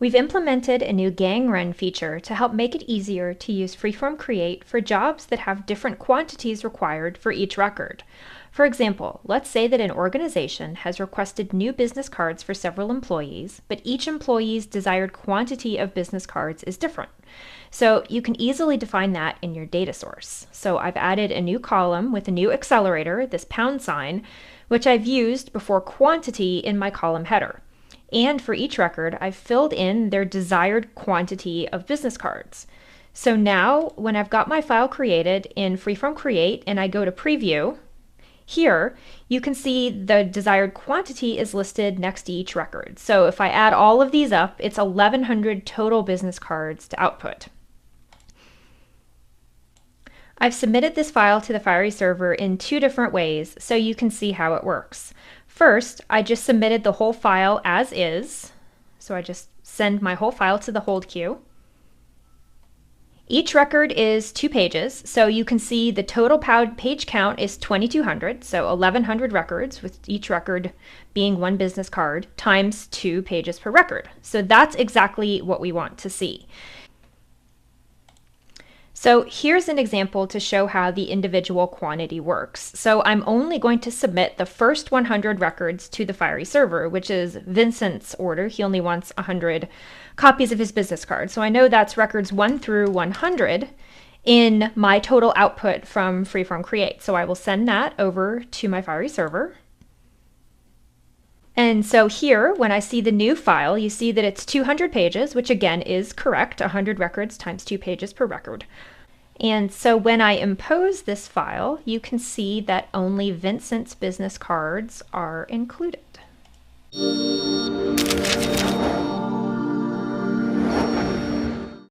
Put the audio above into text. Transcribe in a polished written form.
We've implemented a new gang run feature to help make it easier to use FreeForm Create for jobs that have different quantities required for each record. For example, let's say that an organization has requested new business cards for several employees, but each employee's desired quantity of business cards is different. So you can easily define that in your data source. So I've added a new column with a new accelerator, this pound sign, which I've used before quantity in my column header. And for each record, I've filled in their desired quantity of business cards. So now, when I've got my file created in FreeForm Create and I go to Preview, here you can see the desired quantity is listed next to each record. So if I add all of these up, it's 1,100 total business cards to output. I've submitted this file to the Fiery server in 2 different ways so you can see how it works. First, I just submitted the whole file as is. So I just send my whole file to the hold queue. Each record is 2 pages, so you can see the total page count is 2,200, so 1,100 records, with each record being 1 business card, times 2 pages per record. So that's exactly what we want to see. So here's an example to show how the individual quantity works. So I'm only going to submit the first 100 records to the Fiery server, which is Vincent's order. He only wants 100 copies of his business card. So I know that's records 1 through 100 in my total output from FreeForm Create. So I will send that over to my Fiery server. And so here, when I see the new file, you see that it's 200 pages, which again is correct, 100 records times 2 pages per record. And so when I impose this file, you can see that only Vincent's business cards are included.